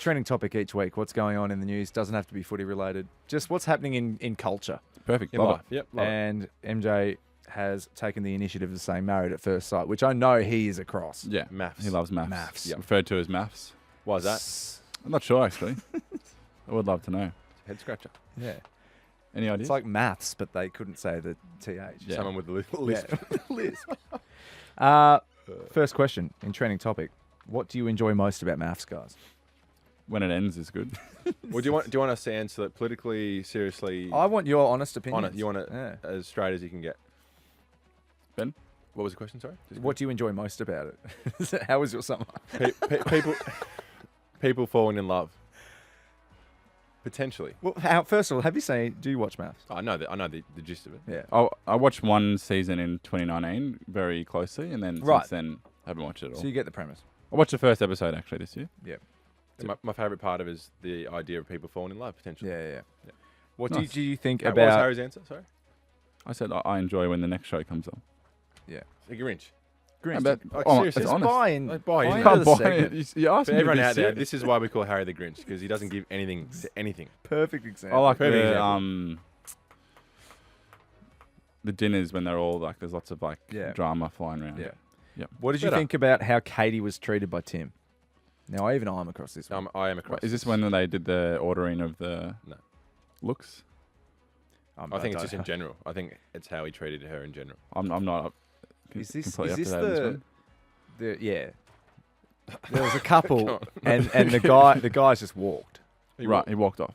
Trending topic each week. What's going on in the news? Doesn't have to be footy related. Just what's happening in culture. Perfect. In Love life. Yep. Love it. And MJ has taken the initiative of saying married at first sight, which I know he is across. it. Yeah. MAFS. He loves maths. Maths. Yep. Referred to as maths. Why is that? I'm not sure actually. I would love to know. Head scratcher. Yeah. Any ideas? It's like maths, but they couldn't say the TH. Yeah. Someone with the lisp. Lisp. First question in trending topic. What do you enjoy most about maths, guys? When it ends is good. Well, do you want us to answer it politically, seriously? I want your honest opinion. You want it as straight as you can get. Ben? What was the question? Sorry. What do you enjoy most about it? How was your summer? People falling in love. Potentially. Well, first of all, have you seen? Do you watch maths? I know the gist of it. Yeah. I watched one season in 2019 very closely, and then Right. since then haven't watched it at all. So you get the premise. I watched the first episode actually this year. Yeah. My favourite part of it is the idea of people falling in love, potentially. Yeah. Yeah. What Nice. do you think What was about? Harry's answer? Sorry. I said I enjoy when the next show comes on. Yeah. The Grinch. Grinch. But, Like, oh, seriously, it's just honest. buy in. Buy buy in. into You can't the buy segment. it. You asked For me to everyone be out there, serious. this is why we call Harry the Grinch, because he doesn't give anything to anything. Perfect example. I like Perfect the example. the dinners when they're all like there's lots of like Yeah. drama flying around. Yeah. Yep. What did you Better. think about how Katie was treated by Tim? Now, I'm across this one. I am across. Is this when they did the ordering of the No. looks? I think it's just in general. I think it's how he treated her in general. I'm not. Is this completely up to is this date on this the one. yeah? There was a couple, on. and the guys just walked. He Right, he walked off.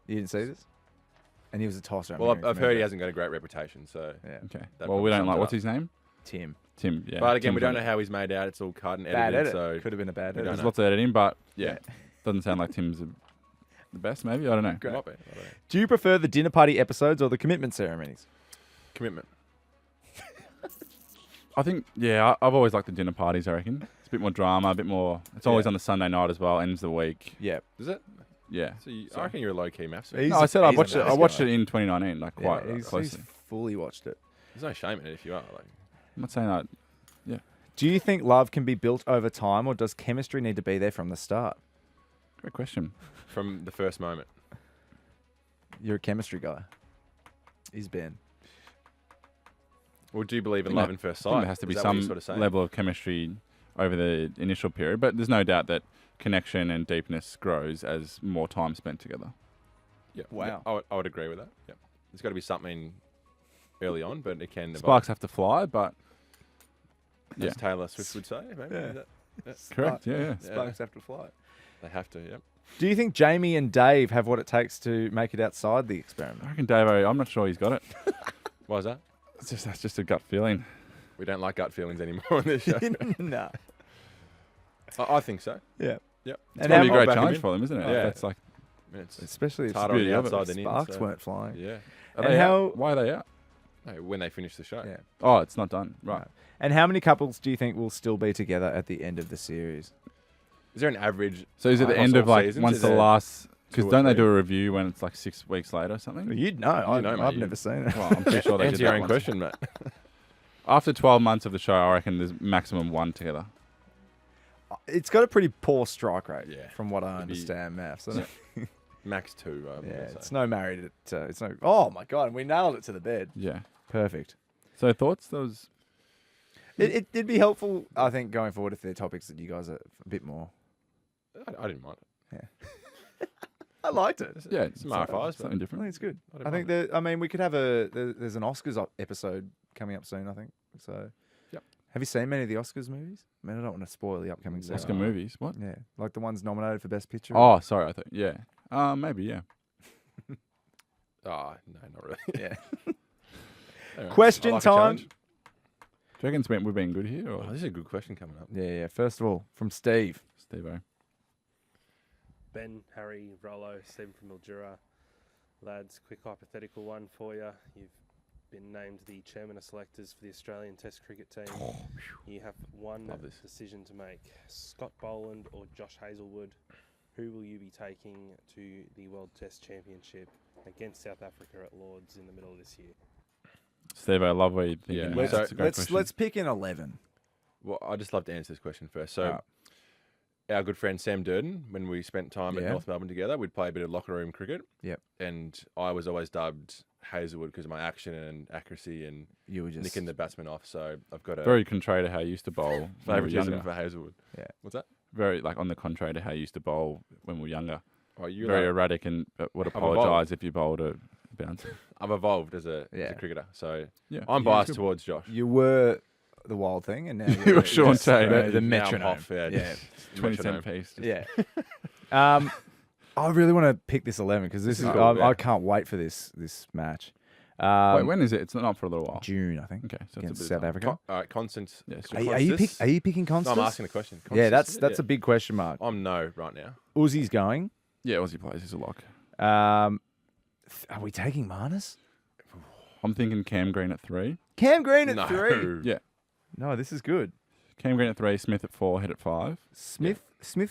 You didn't see this? And he was a tosser. Well, I've heard he hasn't got a great reputation, so. Yeah. Okay. That Well, probably we don't sums like. it What's up. his name? Tim. Tim. Yeah. But again, we Tim's don't on know it. how he's made out. It's all cut and Bad edited, edit. so Could have been a bad We edit. don't There's know. lots of editing, but Yeah. doesn't sound like Tim's the best. Maybe I don't know. Great. might be. I don't know. Do you prefer the dinner party episodes or the commitment ceremonies? Commitment. I think I've always liked the dinner parties. I reckon it's a bit more drama, a bit more. It's always Yeah. on the Sunday night as well. Ends the week. Yeah. Is it? Yeah. So I reckon you're a low key maths. He's No, I said I he's a watched it. I maths watched guy. it in 2019, like quite he's closely. fully watched it. There's no shame in it if you are. Like, I'm not saying that. Do you think love can be built over time, or does chemistry need to be there from the start? Great question. from the first moment. You're a chemistry guy. Is Ben? Well, do you believe in I think love that- in first I think sight? there has to be Is that what you're some sort of saying? level of chemistry over the initial period, but there's no doubt that connection and deepness grows as more time spent together. Yeah. Wow. Yeah, I would agree with that. Yeah. There's got to be something early on, but it can evolve. Sparks have to fly, but As Taylor Swift would say, maybe. Yeah. correct. Yeah. Sparks have to fly. They have to, yeah. Do you think Jamie and Dave have what it takes to make it outside the experiment? I reckon Davo. I'm not sure he's got it. Why is that? That's just a gut feeling. We don't like gut feelings anymore on this show. No. I think so. Yeah. Yep. It's And probably a how- great back him challenge in. for them, isn't it? Yeah. That's like. I mean, it's Especially it's if harder on the beauty of it. outside than in. sparks so- weren't flying. Yeah. Are And they how- out? Why are they out? No, when they finish the show. Yeah. Oh, it's not done. Right. And how many couples do you think will still be together at the end of the series? Is there an average? So is it the across end of all like seasons? once Is the there last? Because 2 or don't they 3? do a review when it's like 6 weeks later or something? You'd know. I've mate, never seen it. Well, I'm pretty sure they did Answer your that own once. question, mate. After 12 months of the show, I reckon there's maximum 1 together. It's got a pretty poor strike rate, Yeah. from what I It'd be- understand, maths. So Max 2. yeah, gonna it's say. no married. It's no. Oh my god, we nailed it to the bed. Yeah. Perfect. So thoughts? That was It'd be helpful, I think, going forward if there are topics that you guys are a bit more. I didn't mind it. I liked it. yeah, Some RFIs, but something I different. think it's good. I don't I think mind we could have there's an Oscars episode coming up soon. I think so. Yep. Have you seen many of the Oscars movies? I mean, I don't want to spoil the upcoming season. Oscar movies. What? Yeah, like the ones nominated for Best Picture. Oh, sorry. I think yeah. Maybe yeah. Oh, no, not really. Yeah. Anyway, Question I like a time. challenge. Do you reckon we've been good here? Or? Oh, this is a good question coming up. Yeah. First of all, from Steve. Steve-O. Ben, Harry, Rollo, Stephen from Mildura. Lads, quick hypothetical one for you. You've been named the chairman of selectors for the Australian Test cricket team. You have one decision to make. Scott Boland or Josh Hazelwood. Who will you be taking to the World Test Championship against South Africa at Lords in the middle of this year? Steve, I love where you're thinking. Yeah. Let's pick in 11. Well, I'd just love to answer this question first. So, our good friend Sam Durden, when we spent time at North Melbourne together, we'd play a bit of locker room cricket. Yep. And I was always dubbed Hazelwood because of my action and accuracy and you were just nicking the batsman off. So I've got a very contrary to how you used to bowl. favouritism for Hazelwood. Yeah. What's that? Very on the contrary to how you used to bowl when we were younger. Oh, you very erratic and would apologise if you bowled a bouncer. I've evolved as a cricketer, so I'm You biased towards Josh. You were the wild thing, and now you were Sean Tay, the metronome. Yeah, 20-cent piece. Yeah. I really want to pick this 11 because this is. I can't wait for this match. Wait, when is it? It's not for a little while. June, I think. Okay, so against it's a bit South Africa. All right, Constance. Yes. Are you picking Constance? No, I'm asking a question. Yeah, that's a big question mark. I'm no right now. Uzi's going. Yeah, Aussie plays is a lock. Are we taking Marnus? I'm thinking Cam Green at 3. Cam Green at 3? Yeah. No, this is good. Cam Green at 3, Smith at 4, Head at 5. Smith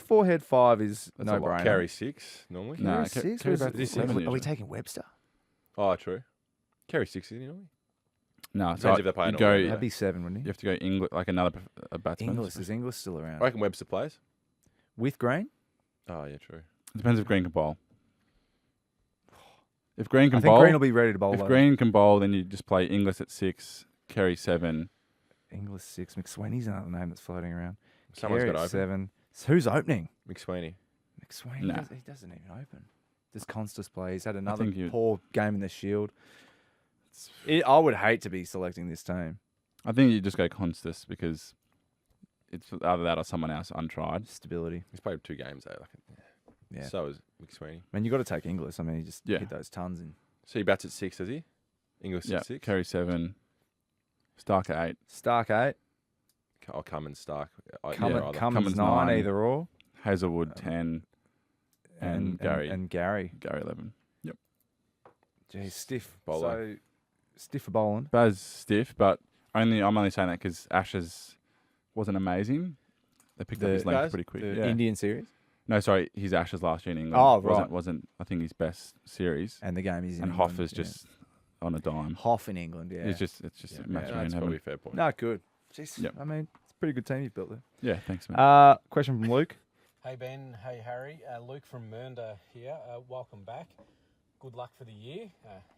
4, Head 5 is no brainer. Carry 6 normally. Carry 6? Are we taking Webster? Oh, true. Carry 6, isn't he normally? No, Depends so if they're playing you go. That'd be 7, wouldn't he? You have to go English, like another batsman. Is Inglis still around? I reckon Webster plays. With Green? Oh, yeah, true. It depends if Green can bowl. If Green can I think bowl, Green will be ready to bowl. If Green can bowl, then you just play Inglis at 6, Kerry 7. Inglis 6. McSweeney's another name that's floating around. Someone's Kerry got at open. 7. So who's opening? McSweeney. McSweeney? Nah. He doesn't even open. Does Constance play? He's had another poor game in the Shield. I would hate to be selecting this team. I think you just go Constance because it's either that or someone else untried. Stability. He's played 2 games though. Yeah. So is McSweeney. Man, you got to take Inglis. I mean, he just hit those tons in. So he bats at 6, does he? Inglis at 6. Kerry 7. Stark at 8. Stark 8. I'll Cummins, Stark. Cummins 9, either or. Hazelwood 10. And Gary. And Gary. Gary 11. Yep. Geez, stiff. Bowler. So, stiff for bowling. Baz stiff, but I'm only saying that because Ashes wasn't amazing. They picked up his length pretty quick. The Indian series? No, sorry, his Ashes last year in England. Oh, right. Wasn't I think his best series. And the game is in And England, Hoff is just on a dime. Hoff in England, yeah. It's just a match made in That's heaven. probably a fair point. No, good. Jeez, Yep. I mean, it's a pretty good team you've built there. Yeah, thanks, man. Question from Luke. Hey Ben, hey Harry, Luke from Merda here. Welcome back. Good luck for the year,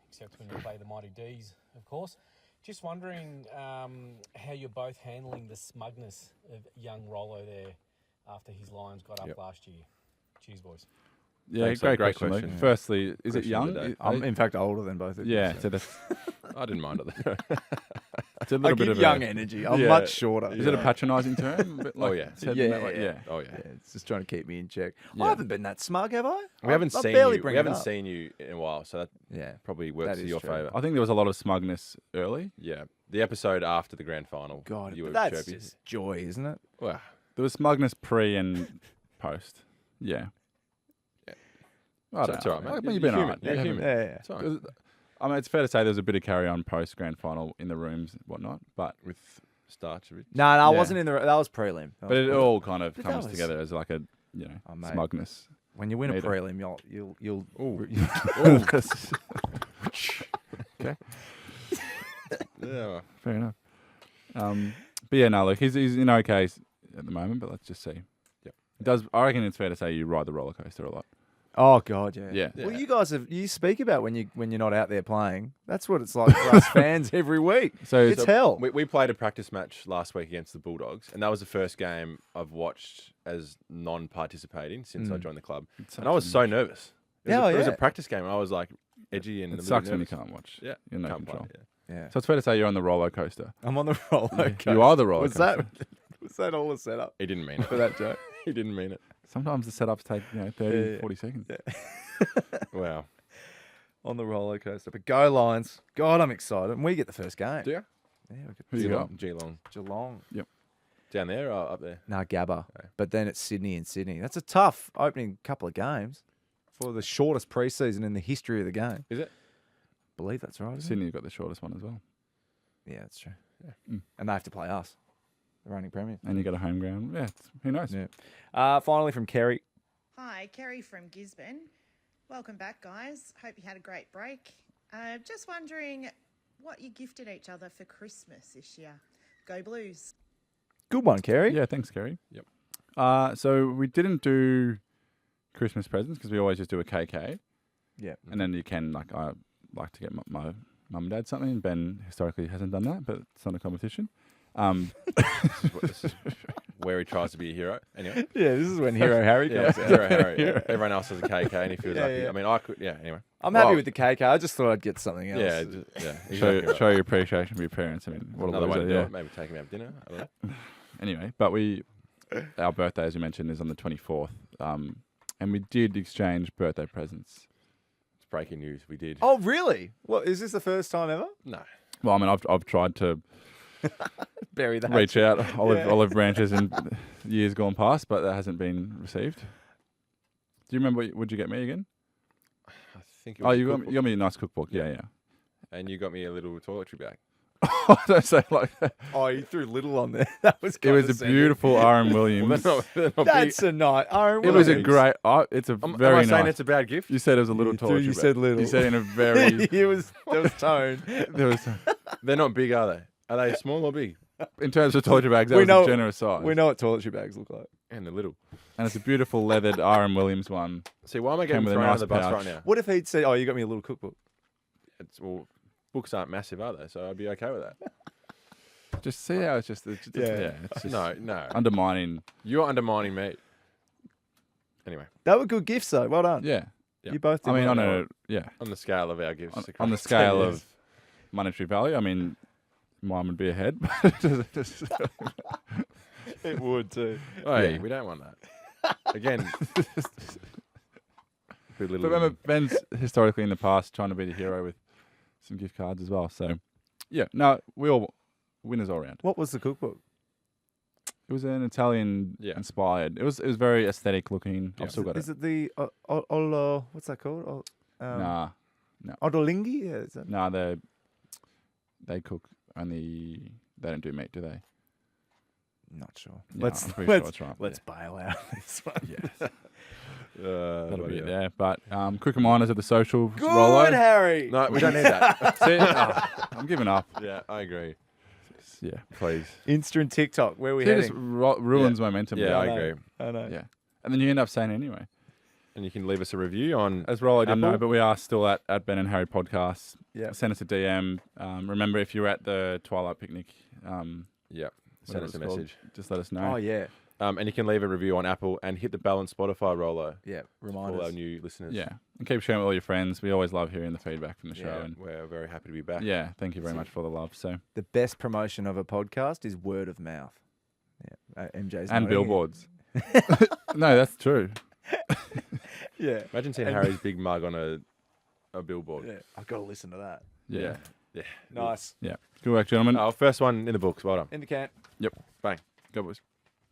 except when you play the Mighty D's, of course. Just wondering how you're both handling the smugness of young Rollo there after his Lions got up last year. Cheers, boys. Yeah, Thanks, great great question. question. Luke. Firstly, is it Question young? of the day. I'm, in fact, older than both of you. Yeah, so. so that's I didn't mind it though. it's a little bit of young a, energy. I'm much shorter. Is it a patronising term? A bit like, yeah. yeah. Oh yeah. It's just trying to keep me in check. Yeah. I haven't been that smug, have I? We haven't I seen barely you. bring We it haven't up. seen you in a while, so that probably works That in is your true. favour. I think there was a lot of smugness early. Yeah, the episode after the grand final. God, you were that's chirpy. just joy, isn't it? Well, There was smugness pre and post. Yeah. I don't it's know. all right, mate. I mean, you've You're been human. alright. You're human. Yeah. It's all right. I mean, it's fair to say there was a bit of carry on post grand final in the rooms and whatnot, but With Starchevich. No, I wasn't in the. That was prelim. That but was it prelim. all kind of But comes that was- together as like a Oh, mate. smugness. When you win a Neither. prelim, you'll. Okay. Yeah. Fair enough. But yeah, no, look, he's in okay at the moment, but let's just see. Yep. It does. I reckon it's fair to say you ride the roller coaster a lot. Oh God, yeah. Yeah. Well, you guys you speak about when you're not out there playing. That's what it's like for us fans every week. So it's hell. We played a practice match last week against the Bulldogs, and that was the first game I've watched as non-participating since I joined the club. And I was so nervous. It was a practice game, and I was like edgy and It a little sucks when you nervous. can't watch. Yeah, You're no can't play, control. Yeah. So it's fair to say you're on the roller coaster. I'm on the roller coaster. You are the roller Was coaster. Was that all a setup? He didn't mean it. For that joke? He didn't mean it. Sometimes the setups take 30, 40 seconds. Wow. On the roller coaster. But go Lions. God, I'm excited. And we get the first game. Do you? Yeah, we Who you got? Geelong. Geelong. Yep. Down there or up there? No, Gabba. Okay. But then it's Sydney and Sydney. That's a tough opening couple of games for the shortest preseason in the history of the game. Is it? I believe that's right. isn't it? Sydney's got the shortest one as well. Yeah, that's true. Yeah. And they have to play us, the reigning premiers. And you got a home ground. Yeah, who knows? Yeah. Finally from Kerry. Hi, Kerry from Gisborne. Welcome back, guys. Hope you had a great break. Just wondering what you gifted each other for Christmas this year. Go Blues. Good one, Kerry. Yeah, thanks, Kerry. Yep. So we didn't do Christmas presents because we always just do a KK. Yeah. And then you can, I like to get my mum and dad something. Ben historically hasn't done that, but it's not a competition. This is where he tries to be a hero. Anyway. Yeah, this is when Hero Harry comes out. Hero Harry. Yeah. Everyone else has a KK and he feels like, yeah. I mean, I could, anyway. I'm happy with the KK. I just thought I'd get something else. Yeah, exactly Show your appreciation for your parents. I mean, what another a way loser, to do yeah. it. Maybe take him out for dinner. I don't know. Anyway, but our birthday, as you mentioned, is on the 24th. And we did exchange birthday presents. It's breaking news. We did. Oh, really? What, is this the first time ever? No. Well, I mean, I've tried to bury that. Reach out olive branches in years gone past, but that hasn't been received. Do you remember what you get me again? I think it was you got me a nice cookbook. Yeah. And you got me a little toiletry bag. Don't say it like that. Oh, you threw little on there. That was It was a beautiful R.M. Williams. That's a night. R.M. It was a great. It's a Am very I nice. saying it's a bad gift? You said it was a little toiletry You bag. said little. You said in a very. There was tone. They're not big, are they? Are they small or big? In terms of toiletry bags, that was a generous size. We know what toiletry bags look like. And they're little. And it's a beautiful leathered R.M. Williams one. See, why am I getting Came with a thrown nice under the bus pouch. right now? What if he'd said, "Oh, you got me a little cookbook"? Well, books aren't massive, are they? So I'd be okay with that. Just see how it's just. It's just No. undermining. You're undermining me. Anyway. They were good gifts, though. Well done. Yeah. You both did. I mean, well. On the scale of our gifts. on the scale of monetary value, I mean, mine would be ahead. It would too. Hey, Yeah. we don't want that. Again. But remember, Ben's historically in the past trying to be the hero with some gift cards as well. So, yeah, no, we all winners all round. What was the cookbook? It was an Italian inspired. It was very aesthetic looking. I've still got Is it. it the Olo? What's that called? No. Odolinghi? Yeah, is that? No, they cook only. They don't do meat, do they? Not sure. Yeah, I'm pretty sure it's right. Let's bail out this one. Yes. That'll be it yeah. there. But quick reminders of the social Good, rollo. Harry. No, we don't need that. See, I'm giving up. Yeah, I agree. Yeah, please. Insta and TikTok. Where are we It just heading? ruins momentum. Yeah, I know. agree. I know. Yeah, and then you end up saying it anyway. And you can leave us a review on As Rollo didn't know, Apple. but we are still at Ben and Harry Podcast. Yeah. Send us a DM. Remember, if you're at the Twilight Picnic, Yeah. Send whatever us a it's called, message. just let us know. Oh yeah. And you can leave a review on Apple and hit the bell on Spotify, Rollo. Yeah. For Remind all our us. new listeners. Yeah, and keep sharing with all your friends. We always love hearing the feedback from the show. Yeah, And we're very happy to be back. yeah, thank you very much for the love. So The best promotion of a podcast is word of mouth. Yeah. MJ's and nodding. billboards. No, that's true. Yeah. Imagine seeing Harry's big mug on a billboard. Yeah. I've got to listen to that. Yeah, Yeah. Nice. yeah. Good work, gentlemen. First one in the books. Well done. In the can. Yep. Bang. Go boys.